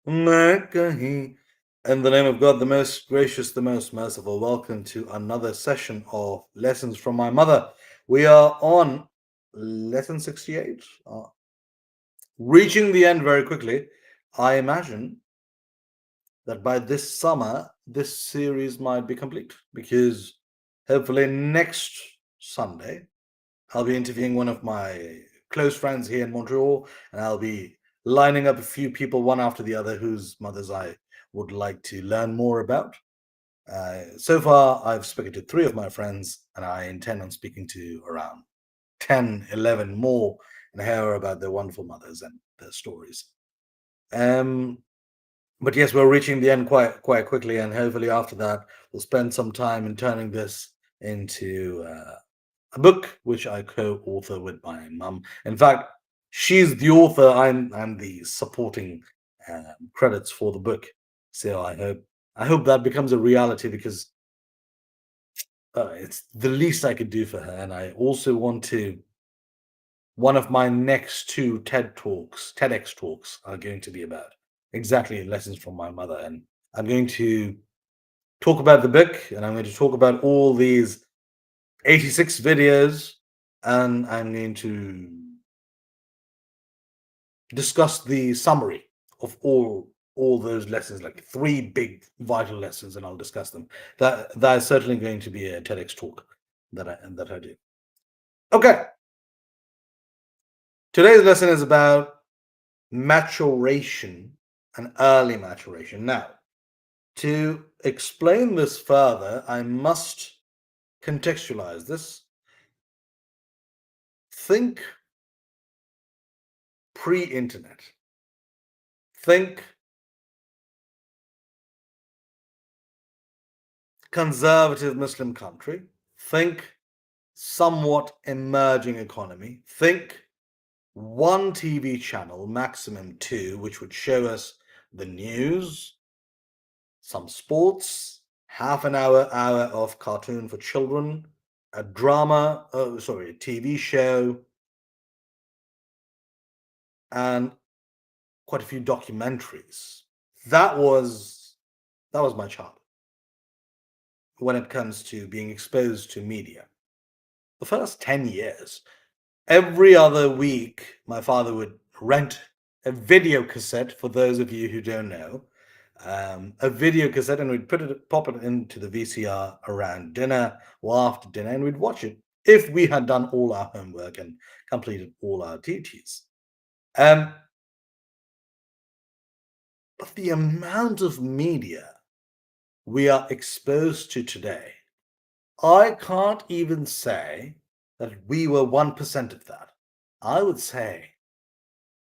मैं कहीं. In the name of God, the most gracious, the most merciful, welcome to another session of Lessons from My Mother. We are on lesson 68, reaching the end very quickly. I imagine that by this summer, this series might be complete because hopefully next Sunday, I'll be interviewing one of my close friends here in Montreal, and I'll be lining up a few people one after the other whose mothers I would like to learn more about. So far, I've spoken to three of my friends, and I intend on speaking to around 10, 11 more and hear about their wonderful mothers and their stories. Um, but yes, we're reaching the end quite quickly, and hopefully after that, we'll spend some time in turning this into a book which I co-author with my mum. In fact, she's the author. I'm the supporting credits for the book. So I hope that becomes a reality because it's the least I could do for her. And I also want to. One of my next two TEDx talks, are going to be about exactly lessons from my mother, and I'm going to talk about the book, and I'm going to talk about all these 86 videos, and I'm going to discuss the summary of all those lessons, like three big vital lessons, and I'll discuss them. That is certainly going to be a TEDx talk that I do. Okay, today's lesson is about maturation and early maturation. Now, to explain this further, I must contextualize this. Think pre-internet. Think conservative Muslim country. Think somewhat emerging economy. Think one TV channel, maximum two, which would show us the news, some sports, half an hour of cartoon for children, a drama, a TV show, and quite a few documentaries. That was that was my childhood when it comes to being exposed to media. The first 10 years, every other week, my father would rent a video cassette. For those of you who don't know, a video cassette, and we'd pop it into the VCR around dinner or after dinner, and we'd watch it if we had done all our homework and completed all our duties. Um, but the amount of media we are exposed to today, I can't even say that we were 1% of that. I would say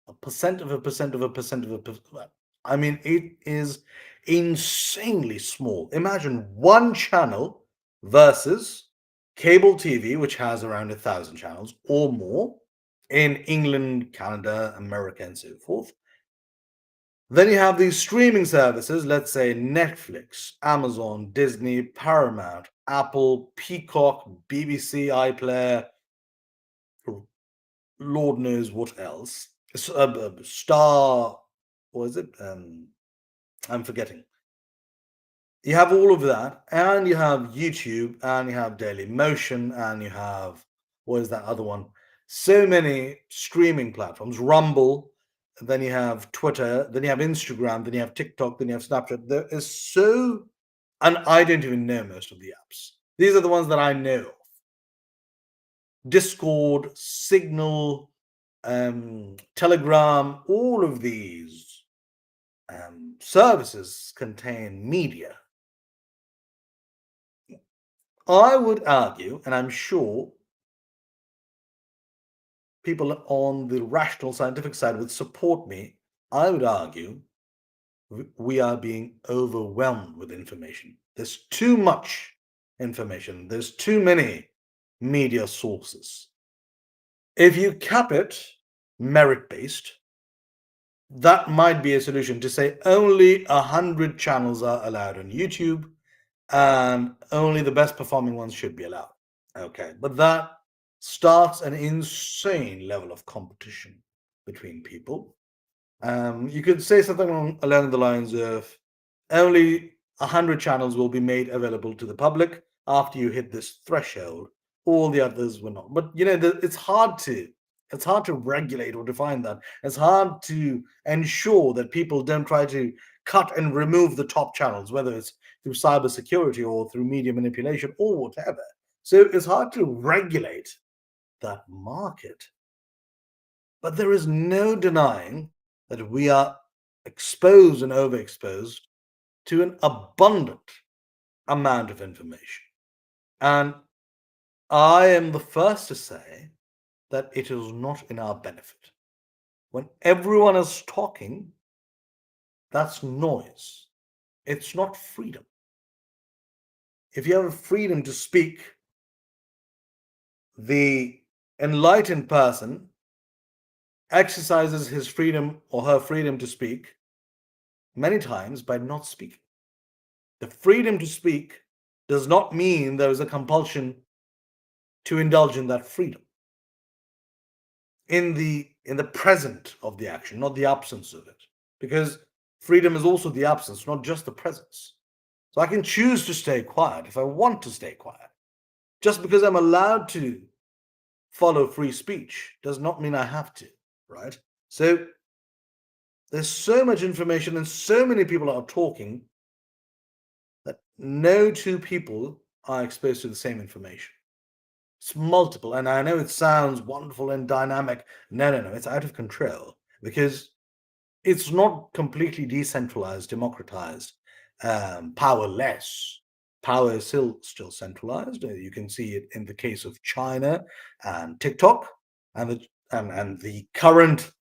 a percent of a percent of a percent of a percent. I mean, it is insanely small. Imagine one channel versus cable TV, which has around 1,000 channels or more in England, Canada, America, and so forth. Then you have these streaming services, let's say Netflix, Amazon, Disney, Paramount, Apple, Peacock, BBC iPlayer, Lord knows what else. Star, what is it? I'm forgetting. You have all of that, and you have YouTube, and you have Daily Motion, and you have, what is that other one? So many streaming platforms, Rumble, then you have Twitter, then you have Instagram, then you have TikTok, then you have Snapchat. There is so, and I don't even know most of the apps. These are the ones that I know. Discord, Signal, Telegram, all of these services contain media. I would argue, and I'm sure people on the rational scientific side would support me, I would argue we are being overwhelmed with information. There's too much information, there's too many media sources. If you cap it merit based, that might be a solution to say only 100 channels are allowed on YouTube and only the best performing ones should be allowed. Okay, but that starts an insane level of competition between people. You could say something along the lines of only 100 channels will be made available to the public after you hit this threshold. All the others will not. But it's hard to regulate or define that. It's hard to ensure that people don't try to cut and remove the top channels, whether it's through cybersecurity or through media manipulation or whatever. So it's hard to regulate that market. But there is no denying that we are exposed and overexposed to an abundant amount of information. And I am the first to say that it is not in our benefit. When everyone is talking, that's noise. It's not freedom. If you have a freedom to speak, the enlightened person exercises his freedom or her freedom to speak many times by not speaking. The freedom to speak does not mean there is a compulsion to indulge in that freedom in the present of the action, not the absence of it. Because freedom is also the absence, not just the presence. So I can choose to stay quiet if I want to stay quiet. Just because I'm allowed to follow free speech does not mean I have to, right? So there's so much information and so many people are talking that no two people are exposed to the same information. It's multiple, and I know it sounds wonderful and dynamic. No, no, no, it's out of control because it's not completely decentralized, democratized, powerless. Power is still centralized. You can see it in the case of China and TikTok, and the current,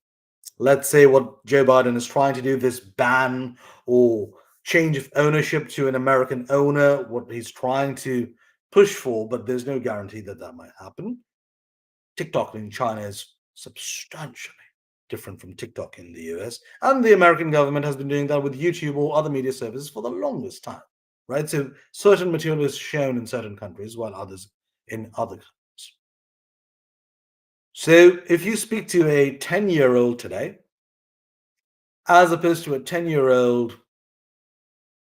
let's say, what Joe Biden is trying to do, this ban or change of ownership to an American owner, what he's trying to push for, but there's no guarantee that that might happen. TikTok in China is substantially different from TikTok in the US, and the American government has been doing that with YouTube or other media services for the longest time, right? So certain material is shown in certain countries while others in other countries. So if you speak to a 10-year-old today, as opposed to a 10-year-old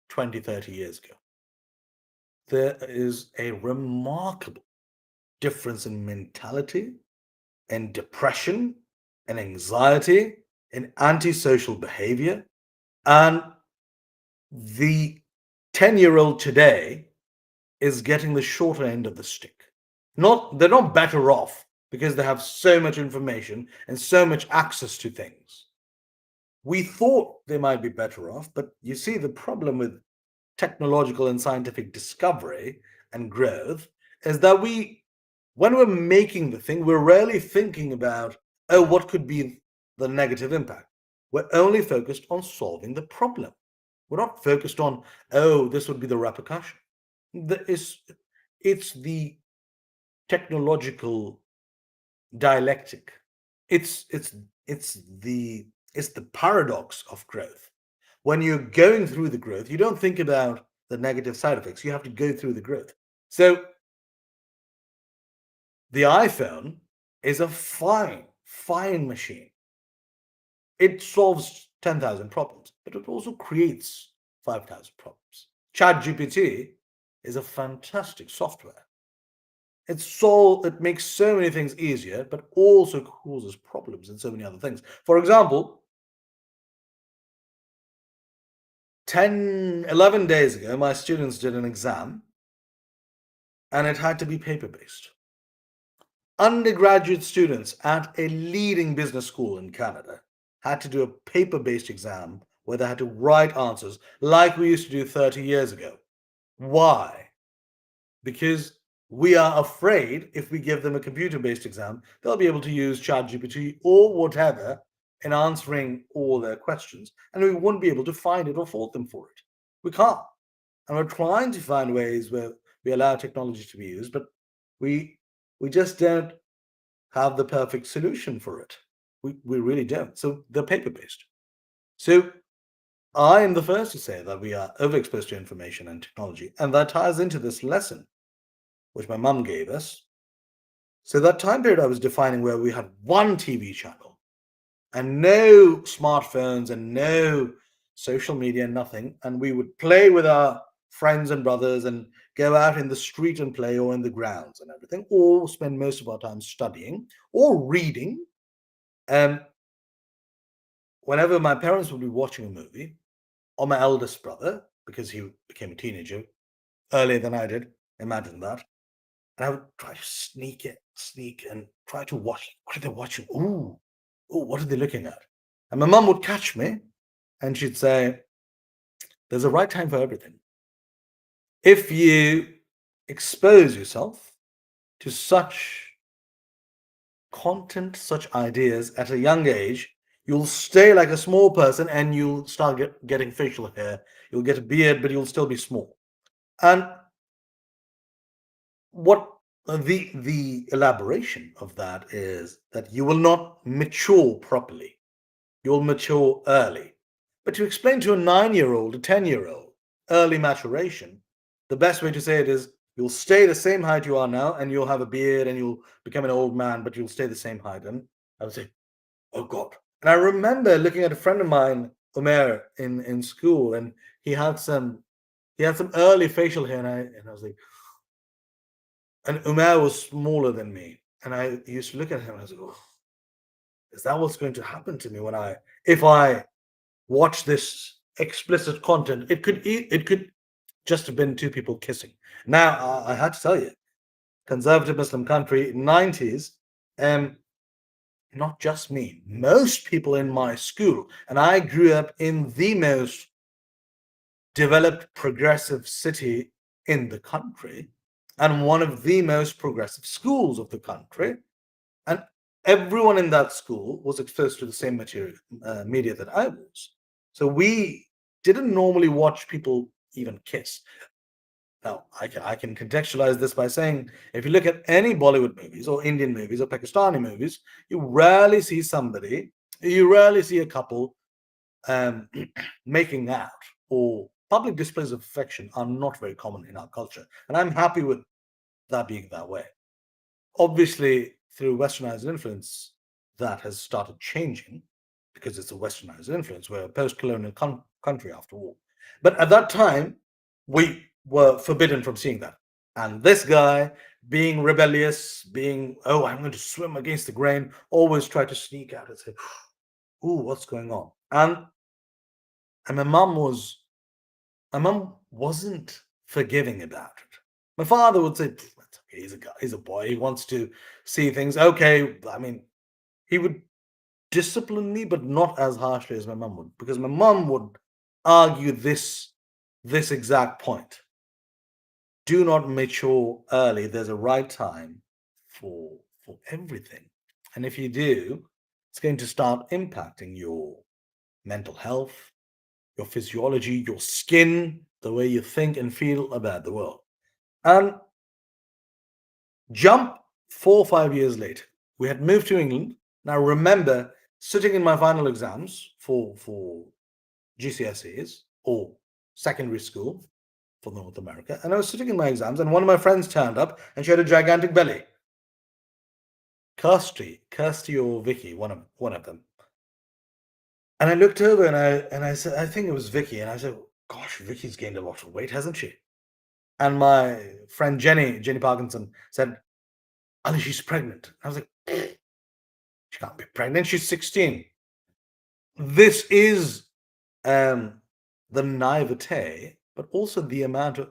20, 30 years ago, there is a remarkable difference in mentality and depression and anxiety and antisocial behavior. And the 10-year-old today is getting the shorter end of the stick. They're not better off because they have so much information and so much access to things. We thought they might be better off, but you see, the problem with technological and scientific discovery and growth is that when we're making the thing, we're rarely thinking about, oh, what could be the negative impact. We're only focused on solving the problem. We're not focused on, oh, this would be the repercussion. It's the technological dialectic. It's the paradox of growth. When you're going through the growth, you don't think about the negative side effects. You have to go through the growth. So the iPhone is a fine machine. It solves 10,000 problems, but it also creates 5,000 problems. ChatGPT is a fantastic software. It makes so many things easier, but also causes problems in so many other things. For example, 10, 11 days ago, my students did an exam and it had to be paper-based. Undergraduate students at a leading business school in Canada had to do a paper-based exam where they had to write answers like we used to do 30 years ago. Why? Because we are afraid if we give them a computer-based exam, they'll be able to use ChatGPT or whatever in answering all their questions, and we won't be able to find it or fault them for it. We can't. And we're trying to find ways where we allow technology to be used, but we just don't have the perfect solution for it. We really don't. So they're paper-based. So I am the first to say that we are overexposed to information and technology, and that ties into this lesson which my mum gave us. So that time period I was defining, where we had one TV channel and no smartphones and no social media, nothing. And we would play with our friends and brothers and go out in the street and play or in the grounds and everything, or spend most of our time studying or reading. And whenever my parents would be watching a movie, or my eldest brother, because he became a teenager earlier than I did, imagine that. And I would try to sneak and try to watch. What are they watching? Ooh, what are they looking at? And my mum would catch me and she'd say, there's a right time for everything. If you expose yourself to such content, such ideas at a young age, you'll stay like a small person and you'll start getting facial hair. You'll get a beard, but you'll still be small. And what the elaboration of that is that you will not mature properly. You'll mature early. But to explain to a 9-year old, a 10-year old, early maturation, the best way to say it is you'll stay the same height you are now and you'll have a beard and you'll become an old man, but you'll stay the same height. And I would say, oh God. And I remember looking at a friend of mine, Aamir, in school, and he had some early facial hair, and I was like, and Umar was smaller than me. And I used to look at him and I was like, oh, is that what's going to happen to me if I watch this explicit content? It could just have been two people kissing. Now, I had to tell you, conservative Muslim country, 90s, um, not just me, most people in my school, and I grew up in the most developed progressive city in the country and one of the most progressive schools of the country. And everyone in that school was exposed to the same material media that I was. So we didn't normally watch people even kiss. Now, I can contextualize this by saying if you look at any Bollywood movies or Indian movies or Pakistani movies, you rarely see a couple um, making out, or public displays of affection are not very common in our culture. And I'm happy with that being that way. Obviously, through westernized influence, that has started changing because it's a westernized influence. We're a post colonial country after all. But at that time, we were forbidden from seeing that. And this guy, being rebellious, oh, I'm going to swim against the grain, always try to sneak out and say, ooh, what's going on? And my mum wasn't forgiving about it. My father would say, that's okay, he's a guy, he's a boy, he wants to see things. Okay, I mean, he would discipline me, but not as harshly as my mum would, because my mum would argue this exact point. Do not mature early. There's a right time for everything. And if you do, it's going to start impacting your mental health, your physiology, your skin, the way you think and feel about the world. And jump 4 or 5 years later, we had moved to England. Now remember sitting in my final exams for GCSEs or secondary school for North America, and I was sitting in my exams, and one of my friends turned up, and she had a gigantic belly. Kirsty or Vicky, one of them. And I looked over and I said, I think it was Vicky, and I said, gosh, Vicky's gained a lot of weight, hasn't she? And my friend Jenny Parkinson said, Ali, she's pregnant. I was like, she can't be pregnant. She's 16. This is um, the naivete, but also the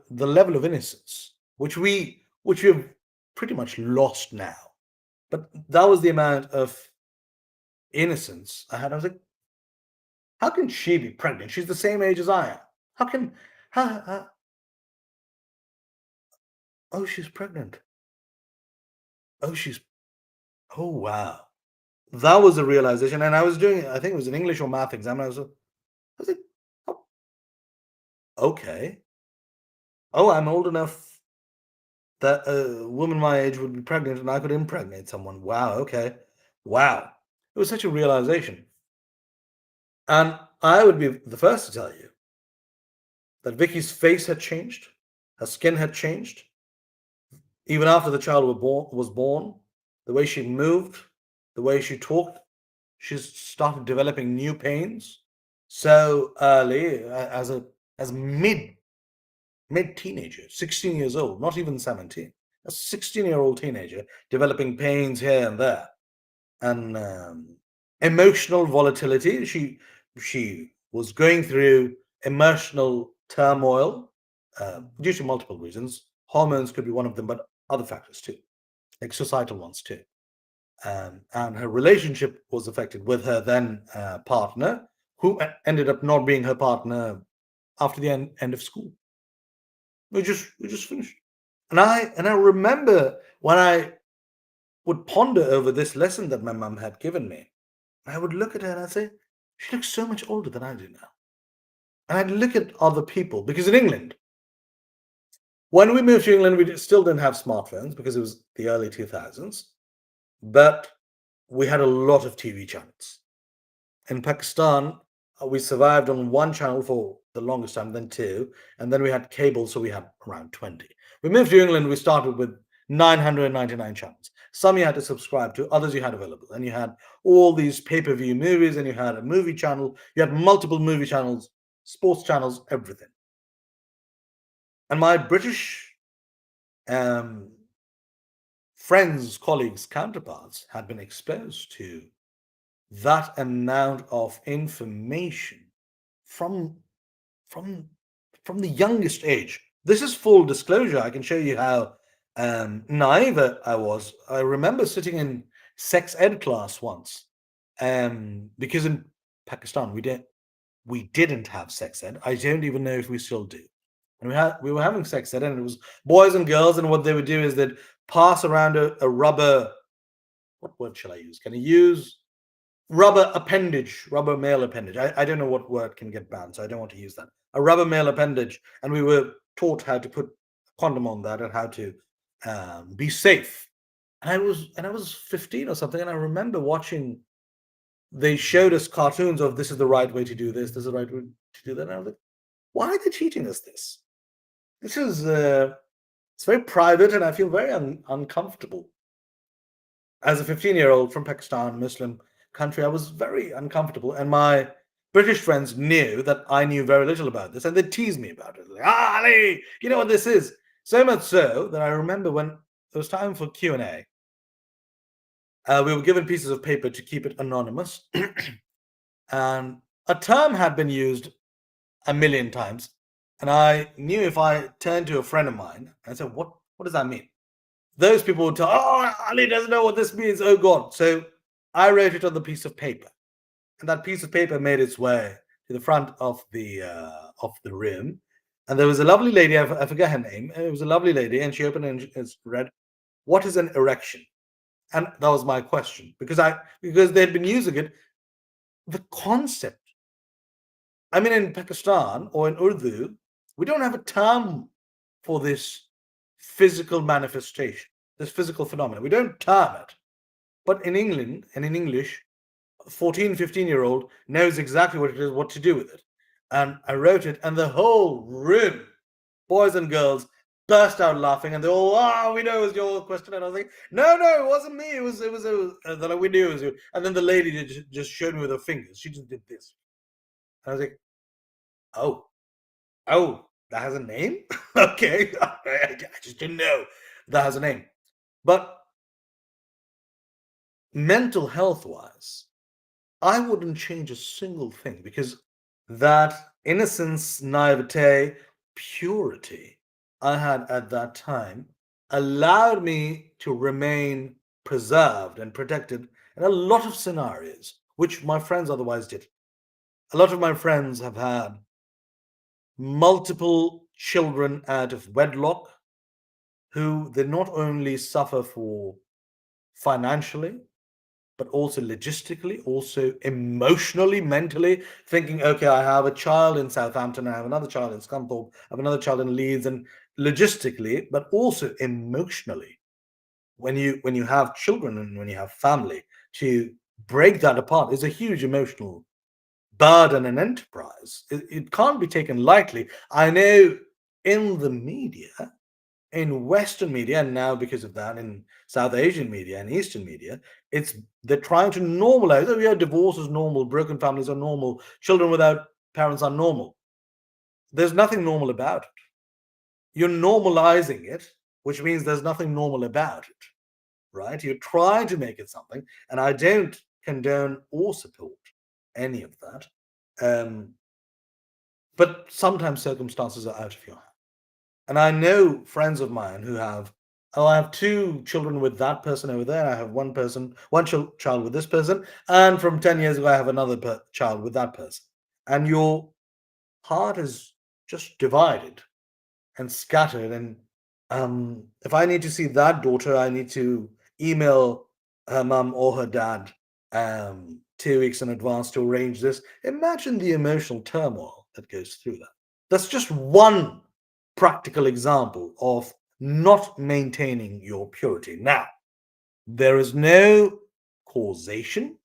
level of innocence, which we've pretty much lost now. But that was the amount of innocence I had. I was like, how can she be pregnant? She's the same age as I am. How can, how, oh, she's pregnant. Oh, oh, wow. That was a realization. And I was doing, I think it was an English or math exam. And I was like, oh, okay. Oh, I'm old enough that a woman my age would be pregnant and I could impregnate someone. Wow, okay. Wow. It was such a realization. And I would be the first to tell you that Vicky's face had changed, her skin had changed. Even after the child was born, the way she moved, the way she talked, she's started developing new pains so early, as a mid teenager, 16 years old, not even 17, a 16-year-old teenager developing pains here and there, and emotional volatility. She was going through emotional turmoil due to multiple reasons. Hormones could be one of them, but other factors too, like societal ones too. And her relationship was affected with her then partner, who ended up not being her partner after the end of school. We just finished. And I remember when I would ponder over this lesson that my mum had given me, I would look at her and I'd say, she looks so much older than I do now. And I'd look at other people, because in England, when we moved to England, we still didn't have smartphones because it was the early 2000s, but we had a lot of TV channels. In Pakistan, we survived on one channel for the longest time, then two, and then we had cable, so we had around 20. We moved to England, we started with 999 channels. Some you had to subscribe to, others you had available. And you had all these pay per view movies, and you had a movie channel, you had multiple movie channels, sports channels, everything. And my British um, friends, colleagues, counterparts had been exposed to that amount of information from from from the youngest age. This is full disclosure. I can show you how naive I was. I remember sitting in sex ed class once, because in Pakistan we didn't have sex ed. I don't even know if we still do. And we were having sex ed, and it was boys and girls, and what they would do is they'd pass around a rubber. What word shall I use? Can I use rubber appendage, rubber male appendage? I don't know what word can get banned, so I don't want to use that. A rubber male appendage, and we were taught how to put a condom on that and how to be safe. And I was 15 or something, and I remember watching. They showed us cartoons of this is the right way to do this. This is the right way to do that. And I was like, why are they teaching us this? This is it's very private, and I feel very uncomfortable. As a 15-year-old from Pakistan, Muslim country, I was very uncomfortable. And my British friends knew that I knew very little about this, and they teased me about it. Like, Ali, you know what this is? So much so that I remember when it was time for Q&A, we were given pieces of paper to keep it anonymous. And a term had been used a million times. And I knew if I turned to a friend of mine and said, what does that mean? Those people would tell, oh, Ali doesn't know what this means. Oh, God. So I wrote it on the piece of paper. And that piece of paper made its way to the front of the room. And there was a lovely lady, I forget her name. It was a lovely lady, and she opened it and read, what is an erection? And that was my question, because they'd been using it, the concept. I mean, in Pakistan or in Urdu, we don't have a term for this physical manifestation, this physical phenomenon. We don't term it. But in England and in English, a 14, 15-year-old knows exactly what it is, what to do with it. And I wrote it, and the whole room, boys and girls, burst out laughing, and they all, we know it was your question. And I was like, no, it wasn't me. That we knew it was you. And then the lady just showed me with her fingers. She just did this. And I was like, oh, that has a name? Okay. I just didn't know that has a name. But mental health wise, I wouldn't change a single thing, because that innocence, naivete, purity I had at that time allowed me to remain preserved and protected in a lot of scenarios, which my friends otherwise did. A lot of my friends have had multiple children out of wedlock, who they not only suffer for financially, but also logistically, also emotionally, mentally, thinking, okay, I have a child in Southampton, I have another child in Scunthorpe, I have another child in Leeds, and logistically, but also emotionally, when you have children and when you have family, to break that apart is a huge emotional burden and enterprise. It can't be taken lightly. I know in the media in Western media, and now because of that, in South Asian media and Eastern media, it's they're trying to normalize. Oh, yeah, divorce is normal, broken families are normal, children without parents are normal. There's nothing normal about it. You're normalizing it, which means there's nothing normal about it, right? You're trying to make it something, and I don't condone or support any of that. Um, but sometimes circumstances are out of your hand. And I know friends of mine who have, oh, I have two children with that person over there. I have one person, child with this person. And from 10 years ago, I have another child with that person. And your heart is just divided and scattered. And if I need to see that daughter, I need to email her mum or her dad 2 weeks in advance to arrange this. Imagine the emotional turmoil that goes through that. That's just one practical example of not maintaining your purity. Now, there is no causation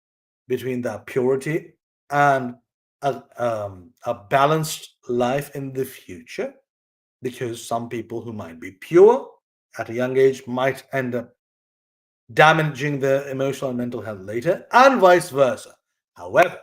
between that purity and a balanced life in the future, because some people who might be pure at a young age might end up damaging their emotional and mental health later, and vice versa. However,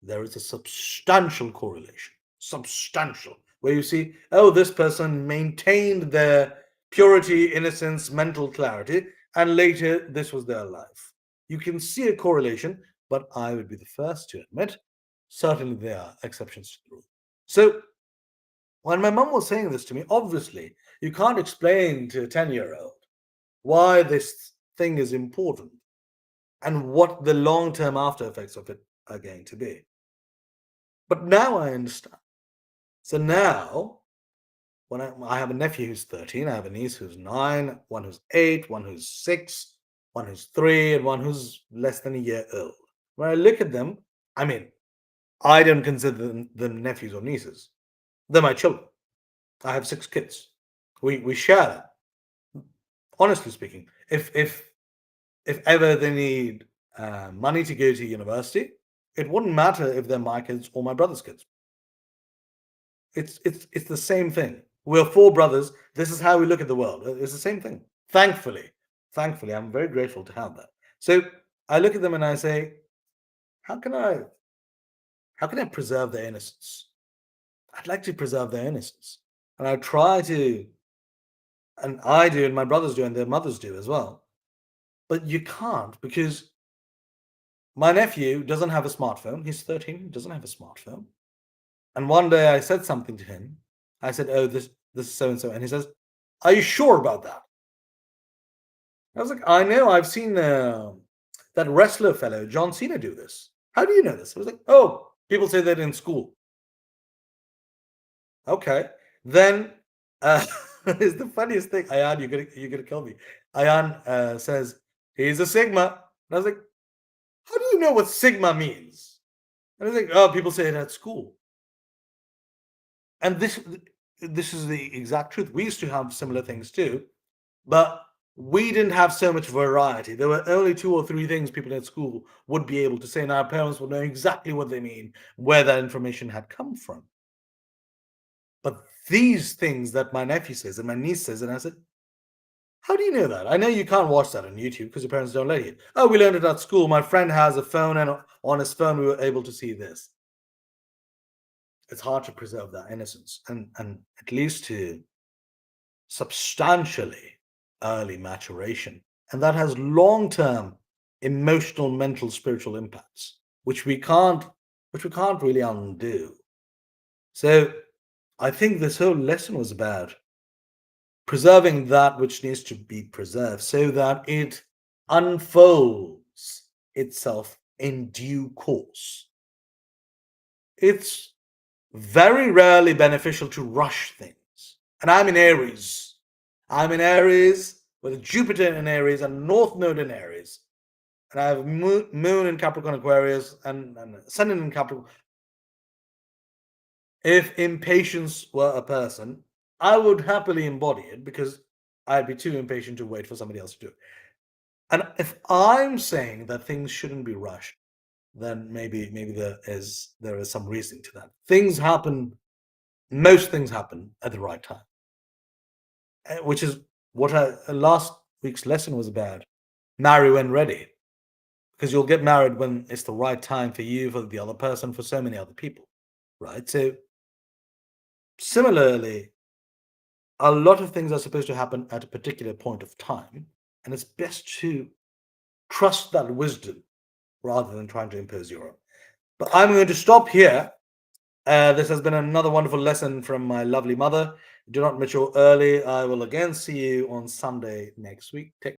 there is a substantial correlation, substantial, where you see, oh, this person maintained their purity, innocence, mental clarity, and later this was their life. You can see a correlation, but I would be the first to admit, certainly there are exceptions to the rule. So when my mum was saying this to me, obviously, you can't explain to a 10-year-old why this thing is important and what the long term after effects of it are going to be. But now I understand. So now, when I have a nephew who's 13, I have a niece who's 9, one who's 8, one who's 6, one who's 3, and one who's less than a year old. When I look at them, I mean, I don't consider them nephews or nieces. They're my children. I have 6 kids. We share that. Honestly speaking, if ever they need money to go to university, it wouldn't matter if they're my kids or my brother's kids. It's the same thing. We're 4 brothers. This is how we look at the world. It's the same thing. Thankfully, I'm very grateful to have that. So I look at them and I say, how can I how can I preserve their innocence? I'd like to preserve their innocence. And I try to, and I do, and my brothers do, and their mothers do as well. But you can't, because my nephew doesn't have a smartphone. He's 13, he doesn't have a smartphone. And one day I said something to him. I said, "Oh, this is so and so," and he says, "Are you sure about that?" I was like, "I know. I've seen that wrestler fellow John Cena do this. How do you know this?" I was like, "Oh, people say that in school." Okay, then it's the funniest thing. Ayan, you're gonna kill me. Ayan says he's a Sigma, and I was like, "How do you know what Sigma means?" And I was like, "Oh, people say it at school." And this is the exact truth. We used to have similar things too, but we didn't have so much variety. There were only 2 or 3 things people at school would be able to say, and our parents would know exactly what they mean, where that information had come from. But these things that my nephew says and my niece says, and I said, how do you know that? I know you can't watch that on YouTube because your parents don't let you. Oh, we learned it at school. My friend has a phone, and on his phone we were able to see this. It's hard to preserve that innocence, and it leads to substantially early maturation. And that has long term emotional, mental, spiritual impacts, which we can't really undo. So I think this whole lesson was about preserving that which needs to be preserved so that it unfolds itself in due course. It's very rarely beneficial to rush things. And I'm in Aries. I'm in Aries with Jupiter in Aries and North Node in Aries. And I have Moon in Capricorn Aquarius and Sun in Capricorn. If impatience were a person, I would happily embody it because I'd be too impatient to wait for somebody else to do it. And if I'm saying that things shouldn't be rushed, then maybe there is some reason to that. Things happen, most things happen at the right time. which is what last week's lesson was about. Marry when ready, because you'll get married when it's the right time for you, for the other person, for so many other people, right? So similarly, a lot of things are supposed to happen at a particular point of time, and it's best to trust that wisdom rather than trying to impose your own. But I'm going to stop here. This has been another wonderful lesson from my lovely mother. Do not mature early. I will again see you on Sunday next week. Take